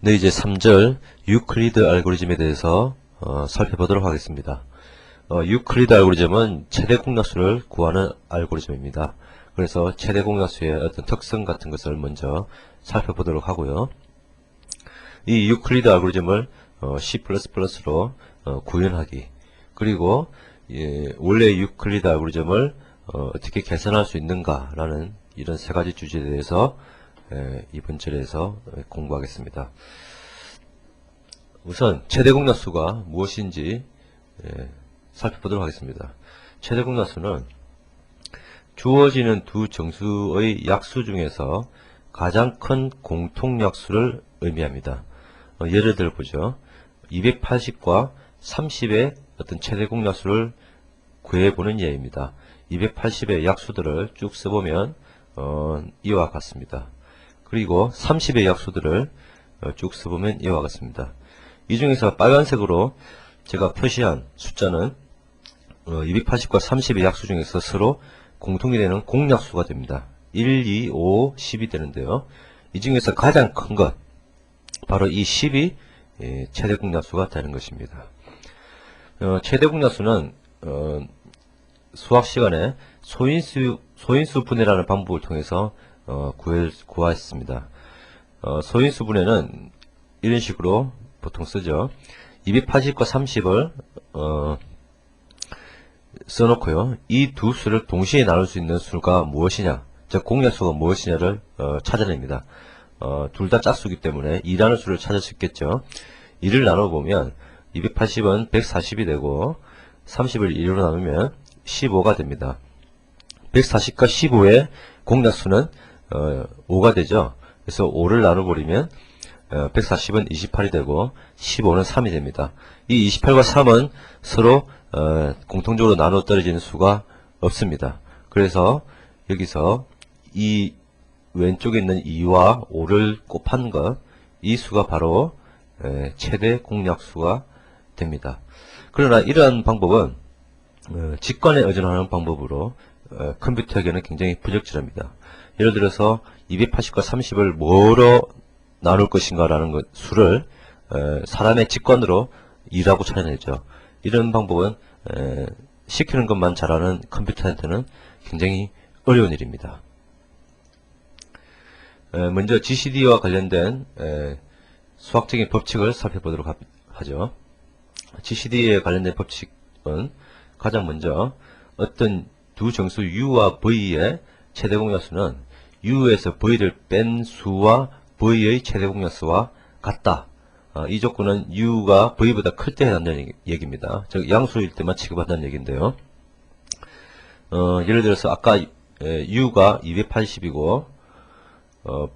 네, 이제 3절 유클리드 알고리즘에 대해서 살펴보도록 하겠습니다. 유클리드 알고리즘은 최대 공약수를 구하는 알고리즘입니다. 그래서 최대 공약수의 어떤 특성 같은 것을 먼저 살펴보도록 하고요. 이 유클리드 알고리즘을 C++로 구현하기, 그리고 원래 유클리드 알고리즘을 어떻게 개선할 수 있는가라는 이런 세 가지 주제에 대해서 이번 절에서 공부하겠습니다. 우선 최대 공약수가 무엇인지 살펴보도록 하겠습니다. 최대 공약수는 주어지는 두 정수의 약수 중에서 가장 큰 공통약수를 의미합니다. 예를 들어 보죠. 280과 30의 어떤 최대 공약수를 구해보는 예입니다. 280의 약수들을 쭉 써보면 이와 같습니다. 그리고 30의 약수들을 쭉 써보면 이와 같습니다. 이 중에서 빨간색으로 제가 표시한 숫자는 280과 30의 약수 중에서 서로 공통이 되는 공약수가 됩니다. 1, 2, 5, 10이 되는데요. 이 중에서 가장 큰 것, 바로 이 10이 최대 공약수가 되는 것입니다. 최대 공약수는 수학 시간에 소인수 분해라는 방법을 통해서 구했습니다. 소인수 분해는 이런 식으로 보통 쓰죠. 280과 30을 써놓고요. 이 두 수를 동시에 나눌 수 있는 수가 무엇이냐, 즉 공약수가 무엇이냐를 찾아냅니다. 둘 다 짝수기 때문에 2라는 수를 찾을 수 있겠죠. 2를 나눠보면 280은 140이 되고 30을 2로 나누면 15가 됩니다. 140과 15의 공약수는 5가 되죠. 그래서 5를 나눠버리면 140은 28이 되고 15는 3이 됩니다. 이 28과 3은 서로 공통적으로 나눠 떨어지는 수가 없습니다. 그래서 여기서 이 왼쪽에 있는 2와 5를 곱한 것, 이 수가 바로 최대 공약수가 됩니다. 그러나 이러한 방법은 직관에 의존하는 방법으로 컴퓨터에게는 굉장히 부적절합니다. 예를 들어서 280과 30을 뭐로 나눌 것인가 라는 수를 사람의 직관으로 2라고 찾아내죠. 이런 방법은 시키는 것만 잘하는 컴퓨터한테는 굉장히 어려운 일입니다. 먼저 GCD와 관련된 수학적인 법칙을 살펴보도록 하죠. GCD에 관련된 법칙은 가장 먼저 어떤 두 정수 U와 V의 최대 공약수는 U에서 V를 뺀 수와 V의 최대 공약수와 같다. 이 조건은 U가 V보다 클 때 해당되는 얘기입니다. 즉 양수일 때만 취급한다는 얘기인데요. 예를 들어서 아까 U가 280이고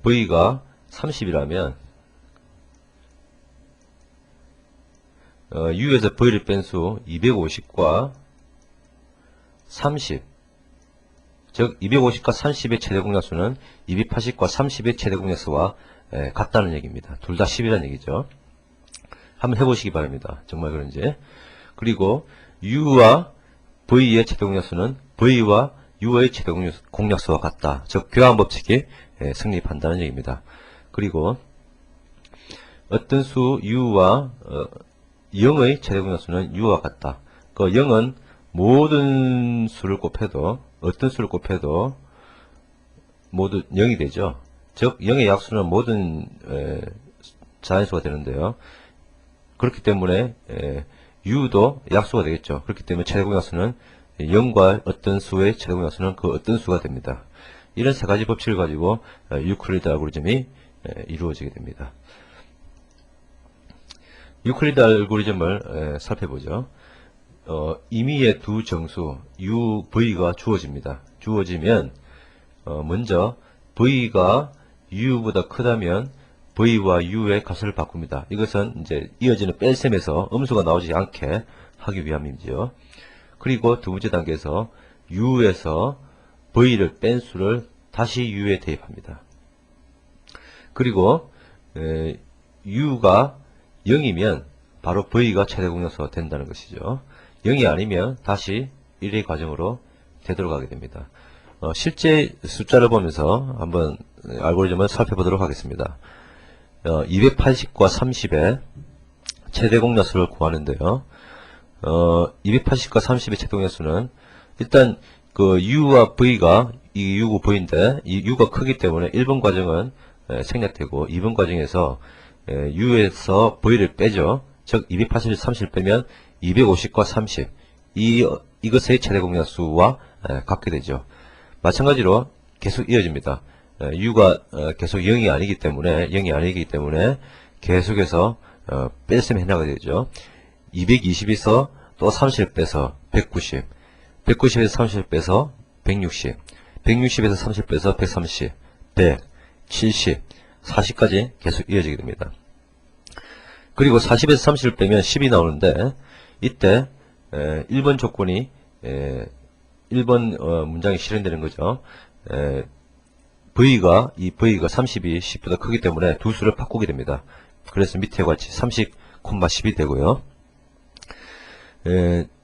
V가 30이라면 U에서 V를 뺀 수 250과 30, 즉 250과 30의 최대 공약수는 280과 30의 최대 공약수와 같다는 얘기입니다. 둘 다 10이라는 얘기죠. 한번 해보시기 바랍니다. 정말 그런지. 그리고 U와 V의 최대 공약수는 V와 U의 최대 공약수와 같다. 즉 교환 법칙이 성립한다는 얘기입니다. 그리고 어떤 수 U와 0의 최대 공약수는 U와 같다. 그 0은 모든 수를 곱해도, 어떤 수를 곱해도 모두 0이 되죠. 즉 0의 약수는 모든 자연수가 되는데요. 그렇기 때문에 U도 약수가 되겠죠. 그렇기 때문에 최대 공약수는 0과 어떤 수의 최대 공약수는 그 어떤 수가 됩니다. 이런 세 가지 법칙을 가지고 유클리드 알고리즘이 이루어지게 됩니다. 유클리드 알고리즘을 살펴보죠. 임의의 두 정수 U, V가 주어집니다. 주어지면 먼저 V가 U보다 크다면 V와 U의 값을 바꿉니다. 이것은 이제 이어지는 뺄셈에서 음수가 나오지 않게 하기 위함이죠. 그리고 두 번째 단계에서 U에서 V를 뺀 수를 다시 U에 대입합니다. 그리고 U가 0이면 바로 V가 최대 공약수가 된다는 것이죠. 0이 아니면 다시 1의 과정으로 되돌아가게 됩니다. 실제 숫자를 보면서 한번 알고리즘을 살펴보도록 하겠습니다. 280과 30의 최대 공약수를 구하는데요. 280과 30의 최대 공약수는 일단 그 U와 V가 이 U고 V인데 이 U가 크기 때문에 1번 과정은 생략되고 2번 과정에서 U에서 V를 빼죠. 즉 280에서 30을 빼면 250과 30 이것의 최대 공약수와 같게 되죠. 마찬가지로 계속 이어집니다. U가 계속 0이 아니기 때문에 계속해서 뺄셈 해나가게 되죠. 220에서 또 30을 빼서 190, 190에서 30을 빼서 160, 160에서 30을 빼서 130, 100, 70, 40까지 계속 이어지게 됩니다. 그리고 40에서 30을 빼면 10이 나오는데 이때 1번 조건이 1번 문장이 실현되는 거죠. V가 30이 10보다 크기 때문에 두 수를 바꾸게 됩니다. 그래서 밑에 같이 30, 10이 되고요.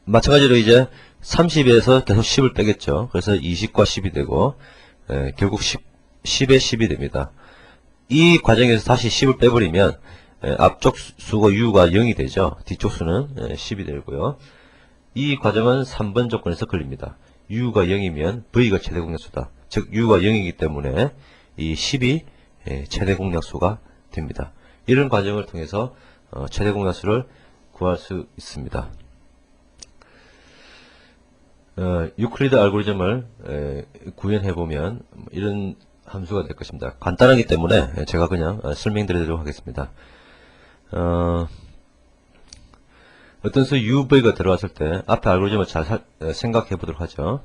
마찬가지로 이제 30에서 계속 10을 빼겠죠. 그래서 20과 10이 되고 결국 10에 10이 됩니다. 이 과정에서 다시 10을 빼버리면 앞쪽 수가 U가 0이 되죠. 뒤쪽 수는 10이 되고요. 이 과정은 3번 조건에서 걸립니다. U가 0이면 V가 최대 공약수다. 즉 U가 0이기 때문에 이 10이 최대 공약수가 됩니다. 이런 과정을 통해서 최대 공약수를 구할 수 있습니다. 유클리드 알고리즘을 구현해보면 이런 함수가 될 것입니다. 간단하기 때문에 제가 그냥 설명드리도록 하겠습니다. 어떤 수 UV가 들어왔을 때 앞에 알고리즘을 잘 생각해 보도록 하죠.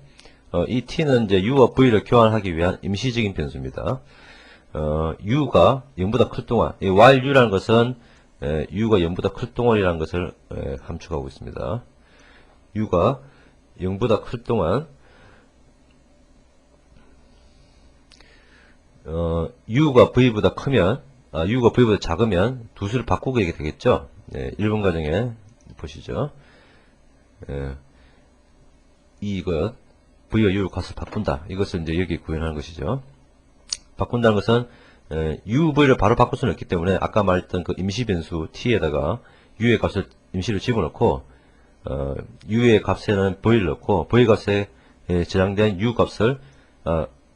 이 T는 이제 U와 V를 교환하기 위한 임시적인 변수입니다. U가 0보다 클 동안, 이 while U라는 것은 U가 0보다 클 동안이라는 것을 함축하고 있습니다. U가 0보다 클 동안 U가 V보다 크면 U가 V보다 작으면 두 수를 바꾸게 되겠죠. 1번 과정에 보시죠. 이것 V와 U 값을 바꾼다. 이것을 이제 여기 구현하는 것이죠. 바꾼다는 것은 UV를 바로 바꿀 수는 없기 때문에 아까 말했던 그 임시 변수 T에다가 U의 값을 임시로 집어넣고 U의 값에는 V를 넣고 V 값에 저장된 U 값을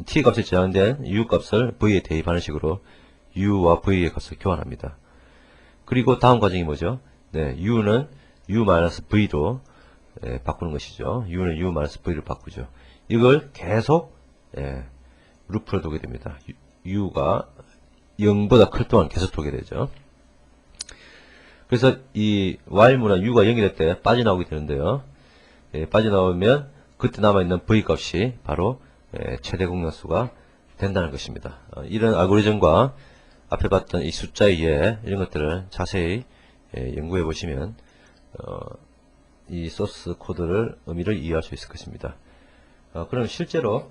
T 값에 저장된 U 값을 V에 대입하는 식으로 U와 V의 값을 교환합니다. 그리고 다음 과정이 뭐죠? U는 U-V로 바꾸는 것이죠. U는 U-V로 바꾸죠. 이걸 계속 루프를 돌게 됩니다. U가 0보다 클 동안 계속 돌게 되죠. 그래서 이 while문은 U가 0이 될 때 빠져나오게 되는데요. 빠져나오면 그때 남아있는 V 값이 바로 최대 공약수가 된다는 것입니다. 이런 알고리즘과 앞에 봤던 이 숫자의 예 이런 것들을 자세히 연구해 보시면 이 소스 코드를 의미를 이해할 수 있을 것입니다. 그럼 실제로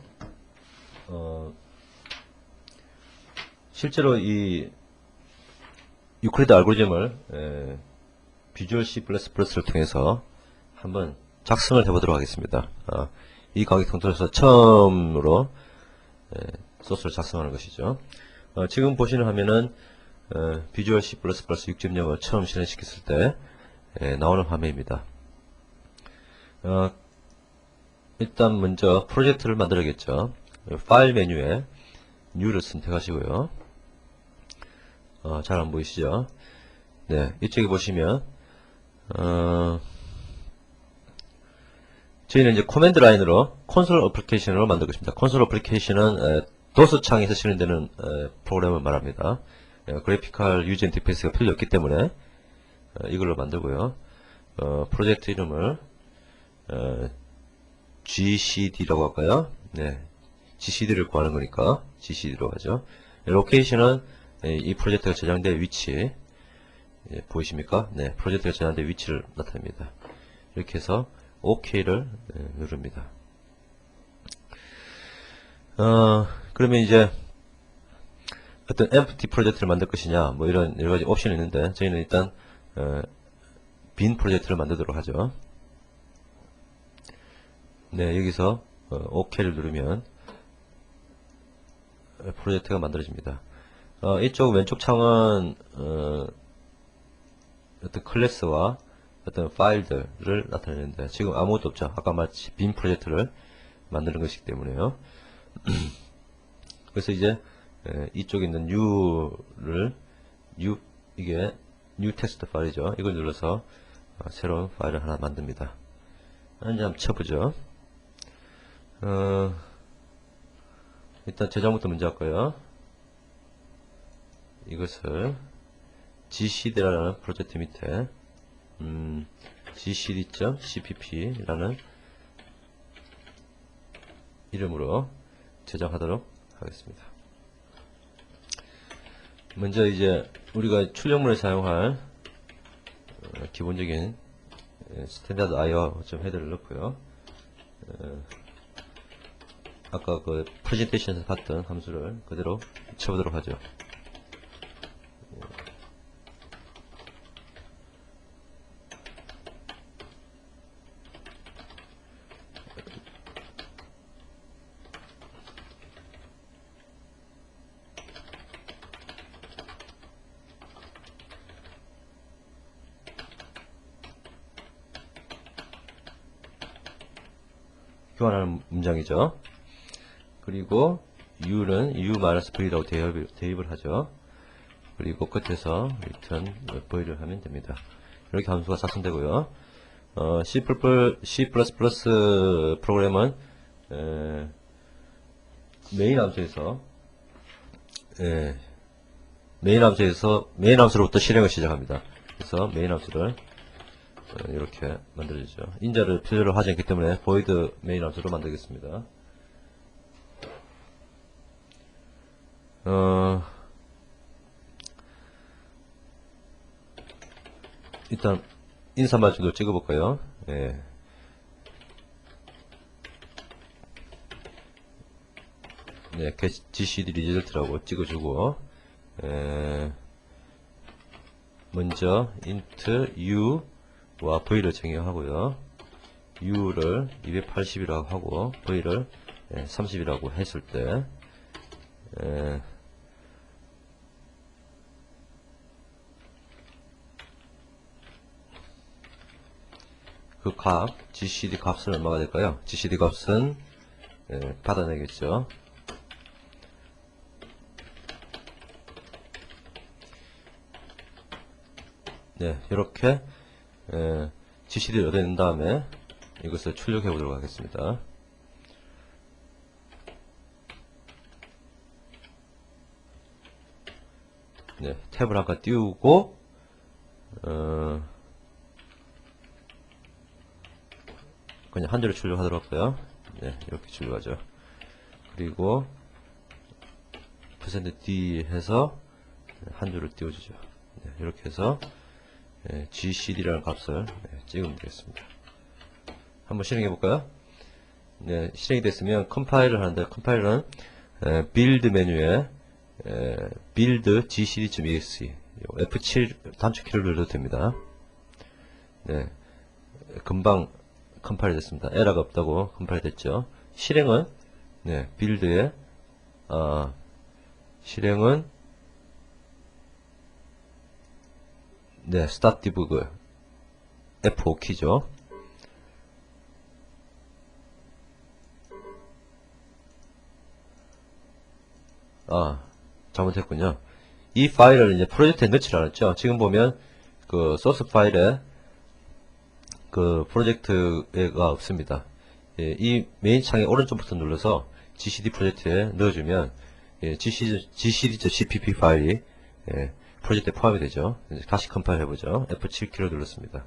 이 유클리드 알고리즘을 비주얼 C++를 통해서 한번 작성을 해보도록 하겠습니다. 이 강의 통틀어서 처음으로 소스를 작성하는 것이죠. 지금 보시는 화면은 비주얼 C++ 6.0을 처음 실행시켰을 때 나오는 화면입니다. 일단 먼저 프로젝트를 만들어야겠죠. 파일 메뉴에 New를 선택하시고요. 잘 안 보이시죠? 네, 이쪽에 보시면 저희는 이제 코맨드 라인으로 콘솔 어플리케이션으로 만들 것입니다. 콘솔 어플리케이션은 도스 창에서 실행되는 프로그램을 말합니다. 그래피컬 유저 인터페이스가 필요 없기 때문에 이걸로 만들고요. 프로젝트 이름을 GCD라고 할까요? 네, GCD를 구하는 거니까 GCD로 하죠. 로케이션은 이 프로젝트가 저장된 위치 보이십니까? 네, 프로젝트가 저장된 위치를 나타냅니다. 이렇게 해서 OK를 누릅니다. 그러면 이제 어떤 empty 프로젝트를 만들 것이냐 뭐 이런 여러가지 옵션이 있는데 저희는 일단 빈 프로젝트를 만들도록 하죠. 네, 여기서 OK를 누르면 프로젝트가 만들어집니다. 이쪽 왼쪽 창은 어떤 클래스와 어떤 파일들을 나타내는데 지금 아무것도 없죠. 아까 마치 빈 프로젝트를 만드는 것이기 때문에요. 그래서 이제 이쪽에 있는 이게 new text 파일이죠. 이걸 눌러서 새로운 파일을 하나 만듭니다. 이제 한번 쳐보죠. 일단 저장부터 먼저 할까요? 이것을 gcd라는 프로젝트 밑에 gcd.cpp라는 이름으로 저장하도록 하겠습니다. 먼저 이제 우리가 출력물에 사용할 기본적인 스탠다드 IO 헤더를 넣고요. 아까 그 프레젠테이션에서 봤던 함수를 그대로 쳐보도록 하죠. 교환하는 문장이죠. 그리고 u는 u-v라고 대입을 하죠. 그리고 끝에서 return void를 하면 됩니다. 이렇게 함수가 작성되고요. C++ 프로그램은 메인 함수에서 메인 함수로부터 실행을 시작합니다. 그래서 메인 함수를 이렇게 만들어주죠. 인자를 필요로 하지 않기 때문에 void 메인 함수로 만들겠습니다. 일단 인사말 정도 찍어볼까요? 예. 네, gcd result라고 찍어주고 먼저 int u와 v를 정의하고요. u를 280이라고 하고 v를 30이라고 했을 때 그 값, gcd 값은 얼마가 될까요? gcd 값은 받아내겠죠. 네, 이렇게 gcd를 얻어낸 다음에 이것을 출력해 보도록 하겠습니다. 네, 탭을 아까 띄우고 그냥 한 줄로 출력하도록 할까요? 네, 이렇게 출력하죠. 그리고 %d 해서 한 줄을 띄워주죠. 네, 이렇게 해서 gcd라는 값을 찍으면 되겠습니다. 한번 실행해 볼까요? 네, 실행이 됐으면 컴파일을 하는데 컴파일은 빌드 메뉴에 build gcd.exe F7 단축 키를 눌러도 됩니다. 네, 금방 컴파일 됐습니다. 에러가 없다고 컴파일 됐죠. 실행은 빌드에 실행은 start debug F5키죠. 잘못했군요. 이 파일을 이제 프로젝트에 넣지 않았죠. 지금 보면 그 소스 파일에 그 프로젝트가 없습니다. 이 메인 창의 오른쪽부터 눌러서 gcd 프로젝트에 넣어주면 gcd.cpp 파일이 프로젝트에 포함이 되죠. 이제 다시 컴파일 해보죠. F7키로 눌렀습니다.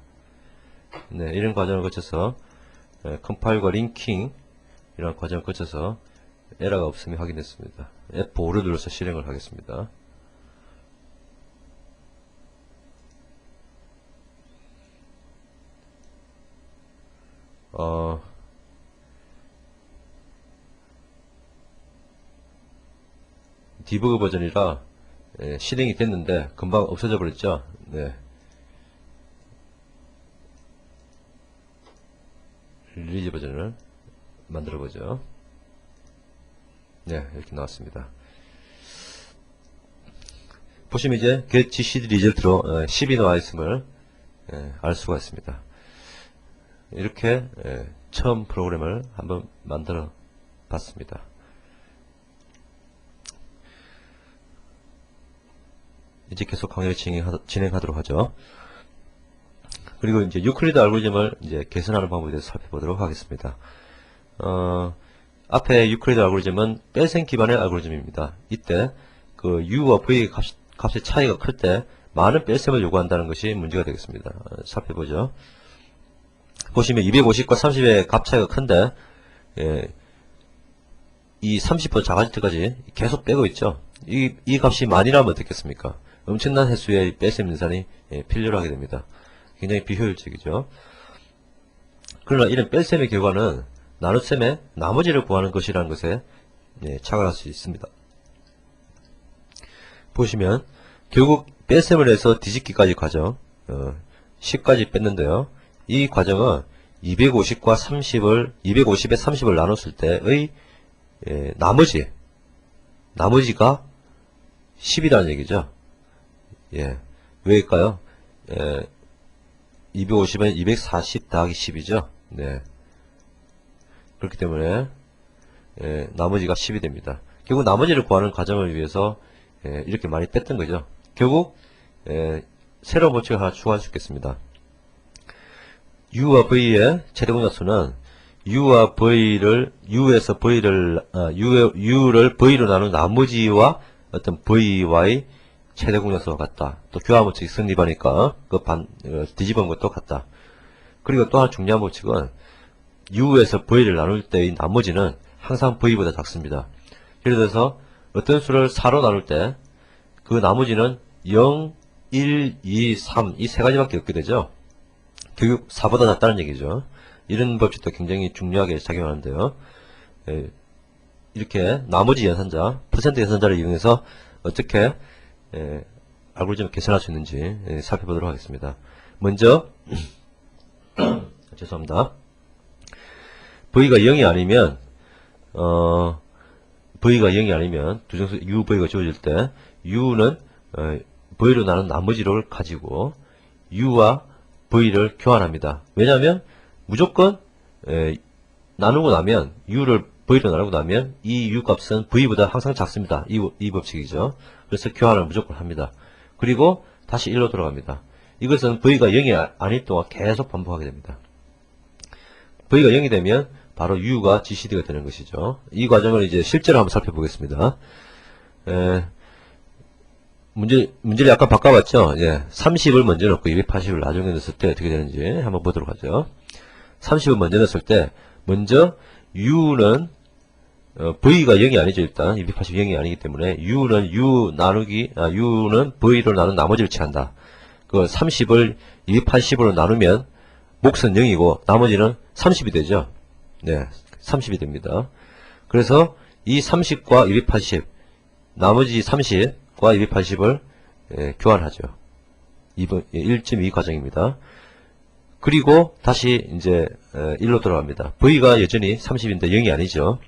네, 이런 과정을 거쳐서 컴파일과 링킹 이런 과정을 거쳐서 에러가 없음이 확인됐습니다. F5를 눌러서 실행을 하겠습니다. 디버그 버전이라 실행이 됐는데 금방 없어져 버렸죠. 네. 릴리즈 버전을 만들어 보죠. 네, 이렇게 나왔습니다. 보시면 이제 get GCD 리절트로 10이 나와 있음을 알 수가 있습니다. 이렇게 처음 프로그램을 한번 만들어 봤습니다. 이제 계속 강의를 진행하도록 하죠. 그리고 이제 유클리드 알고리즘을 이제 개선하는 방법에 대해서 살펴보도록 하겠습니다. 앞에 유클리드 알고리즘은 뺄셈 기반의 알고리즘입니다. 이때 그 u와 v 값의 차이가 클 때 많은 뺄셈을 요구한다는 것이 문제가 되겠습니다. 살펴보죠. 보시면 250과 30의 값 차이가 큰데 이 30번 작아질 때까지 계속 빼고 있죠. 이 값이 많이 나면 어떻겠습니까? 엄청난 횟수의 뺄셈 연산이 필요로 하게 됩니다. 굉장히 비효율적이죠. 그러나 이런 뺄셈의 결과는 나눗셈의 나머지를 구하는 것이라는 것에 착안할 수 있습니다. 보시면 결국 뺄셈을 해서 뒤집기까지 과정 10까지 뺐는데요. 이 과정은 250과 30을 250에 30을 나눴을 때의 나머지가 10이라는 얘기죠. 왜일까요? 250은 240 더하기 10이죠. 그렇기 때문에 나머지가 10이 됩니다. 결국 나머지를 구하는 과정을 위해서 이렇게 많이 뺐던 거죠. 결국 새로운 법칙을 하나 추가할 수 있겠습니다. u와 v의 최대 공약수는 u와 v를 u에서 u를 v로 나눈 나머지와 어떤 v와의 최대 공약수가 같다. 또 교환 법칙이 성립하니까 뒤집은 것도 같다. 그리고 또 하나 중요한 법칙은 u에서 v를 나눌 때의 나머지는 항상 v보다 작습니다. 예를 들어서 어떤 수를 4로 나눌 때 그 나머지는 0, 1, 2, 3 이 세 가지밖에 없게 되죠. 결국 4보다 작다는 얘기죠. 이런 법칙도 굉장히 중요하게 작용하는데요. 이렇게 나머지 연산자, 퍼센트 연산자를 이용해서 어떻게 알고리즘을 개선할 수 있는지 살펴보도록 하겠습니다. 먼저 죄송합니다. v가 0이 아니면 v가 0이 아니면 두정수 u, v가 주어질 때 u는 v로 나눈 나머지를 가지고 u와 v를 교환합니다. 왜냐하면 무조건 나누고 나면 u를 v로 나누고 나면 이 u 값은 v보다 항상 작습니다. 이 법칙이죠. 그래서 교환을 무조건 합니다. 그리고 다시 1로 돌아갑니다. 이것은 v가 0이 아닐 동안 계속 반복하게 됩니다. v가 0이 되면 바로 u가 GCD가 되는 것이죠. 이 과정을 이제 실제로 한번 살펴보겠습니다. 문제를 약간 바꿔봤죠. 30을 먼저 넣고 280을 나중에 넣었을 때 어떻게 되는지 한번 보도록 하죠. 30을 먼저 넣었을 때 먼저 u는 v가 0이 아니죠. 일단 280이 0이 아니기 때문에 u는 u는 v로 나눈 나머지를 취한다. 그 30을 280으로 나누면 몫은 0이고 나머지는 30이 되죠. 30이 됩니다. 그래서 이 30과 280 나머지 30과 280을 교환하죠. 1.2 과정입니다. 그리고 다시 이제 1로 돌아갑니다. v가 여전히 30인데 0이 아니죠.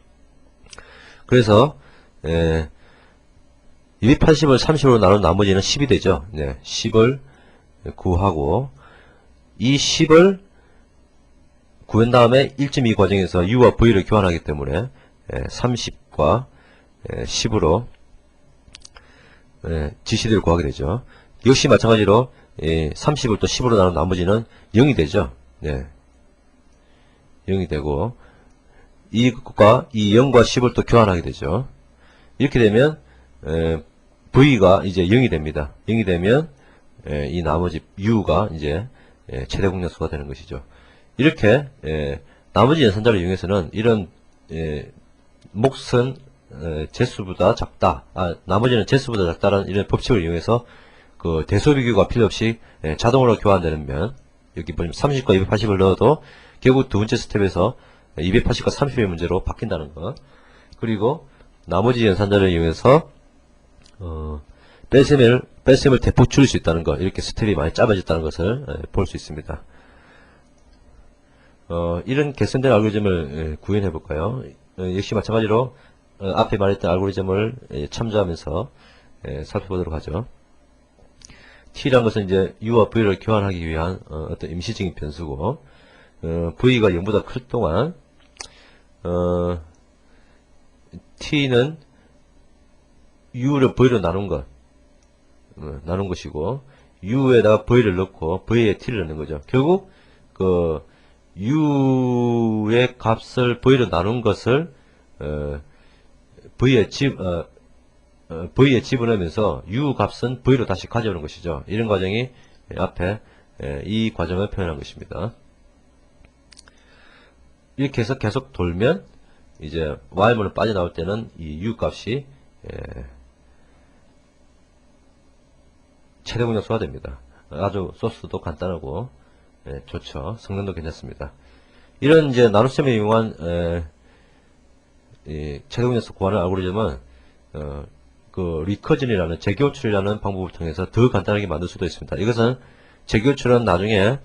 그래서 280을 30으로 나눈 나머지는 10이 되죠. 10을 구하고 이 10을 구한 다음에 1.2 과정에서 u와 v를 교환하기 때문에 30과 10으로 GCD를 구하게 되죠. 역시 마찬가지로 30을 또 10으로 나눈 나머지는 0이 되죠. 0이 되고 이것과 이 0과 10을 또 교환하게 되죠. 이렇게 되면 V가 이제 0이 됩니다. 0이 되면 이 나머지 U가 이제 최대 공약수가 되는 것이죠. 이렇게 나머지 연산자를 이용해서는 이런 몫은 제수보다 작다, 나머지는 제수보다 작다라는 이런 법칙을 이용해서 그 대소비교가 필요 없이 자동으로 교환되는 면, 여기 보면 30과 280을 넣어도 결국 두 번째 스텝에서 280과 30의 문제로 바뀐다는 것. 그리고 나머지 연산자를 이용해서 뺄셈을 대폭 줄일 수 있다는 것. 이렇게 스텝이 많이 짧아졌다는 것을 볼 수 있습니다. 이런 개선된 알고리즘을 구현해 볼까요? 역시 마찬가지로 앞에 말했던 알고리즘을 참조하면서 살펴보도록 하죠. t란 것은 이제 u와 v를 교환하기 위한 어떤 임시적인 변수고, v가 0보다 클 동안 t는 u를 v로 나눈 것이고, u에다가 v를 넣고 v에 t를 넣는 거죠. 결국 그 u의 값을 v로 나눈 것을 v에 집어넣으면서 u 값은 v로 다시 가져오는 것이죠. 이런 과정이 앞에 이 과정을 표현한 것입니다. 이렇게 해서 계속 돌면 이제 y문을 빠져나올 때는 이 u 값이 최대 공약수가 됩니다. 아주 소스도 간단하고 좋죠. 성능도 괜찮습니다. 이런 이제 나눗셈에 이용한 최대 공약수 구하는 알고리즘은 그 리커전이라는 재교출이라는 방법을 통해서 더 간단하게 만들 수도 있습니다. 이것은 재교출은 나중에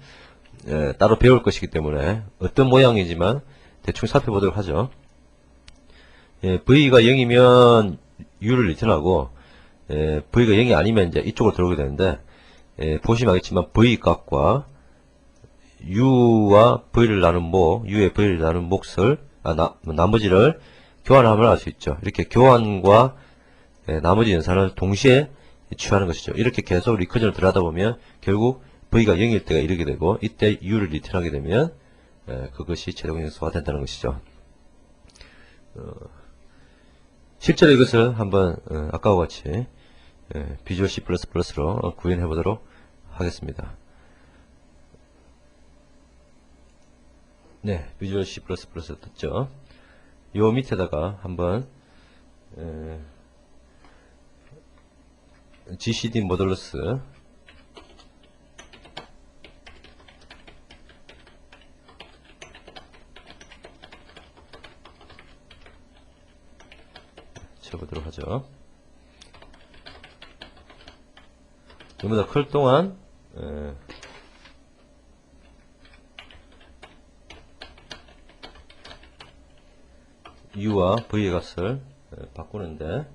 따로 배울 것이기 때문에 어떤 모양이지만 대충 살펴보도록 하죠. V가 0이면 U를 리턴하고 V가 0이 아니면 이제 이쪽으로 들어오게 되는데 보시면 알겠지만 V 값과 U와 V를 나눈 U의 V를 나눈 몫을 나머지를 교환하면 알 수 있죠. 이렇게 교환과 나머지 연산을 동시에 취하는 것이죠. 이렇게 계속 리커전을 들어가다 보면 결국 V가 0일 때가 이르게 되고 이때 U를 리턴하게 되면 그것이 최대 공약수가 된다는 것이죠. 실제로 이것을 한번 아까와 같이 비주얼 C++로 구현해 보도록 하겠습니다. 네, 비주얼 C++에 떴죠. 요 밑에다가 한번 GCD 모듈러스 쳐보도록 하죠. 이보다 클 동안 u와 v의 값을 바꾸는데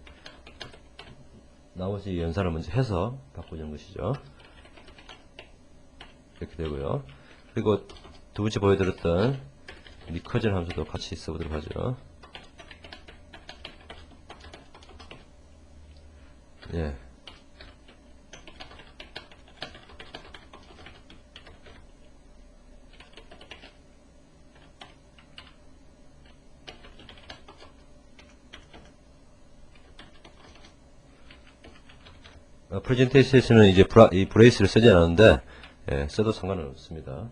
나머지 연산을 먼저 해서 바꾸는 것이죠. 이렇게 되고요. 그리고 두 번째 보여드렸던 리커전 함수도 같이 써보도록 하죠. 예. 프레젠테이션에서는 이제 이 브레이스를 쓰지 않았는데 써도 상관은 없습니다.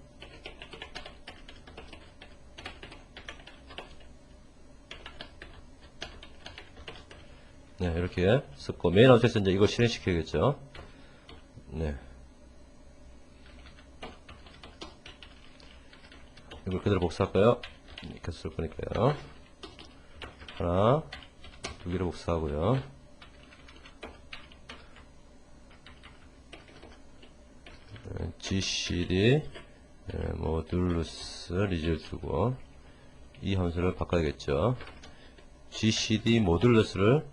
네, 이렇게 썼고 메인 아웃에서 이제 이걸 실행시켜야겠죠. 네. 이걸 그대로 복사할까요? 이렇게 쓸 거니까요. 하나, 두 개를 복사하고요. GCD 모듈러스 리졸트고 이 함수를 바꿔야겠죠. GCD 모듈러스를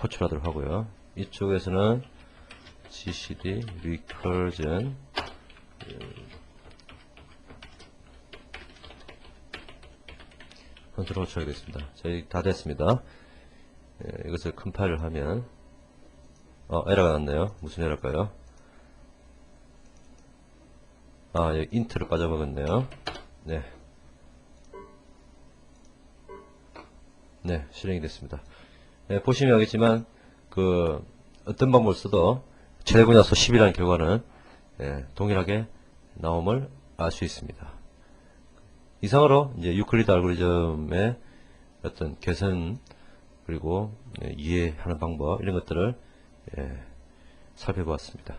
호출하도록 하고요. 이쪽에서는 GCD recursion 함수를 호출하겠습니다. 저희 다 됐습니다. 이것을 컴파일을 하면 에러가 났네요. 무슨 에러일까요? 여기 인트를 빠져먹었네요. 네. 네, 실행이 됐습니다. 보시면 알겠지만, 어떤 방법을 써도 최대 공약수 10이라는 결과는, 동일하게 나옴을 알 수 있습니다. 이상으로, 이제 유클리드 알고리즘의 어떤 개선, 그리고 이해하는 방법, 이런 것들을 살펴보았습니다.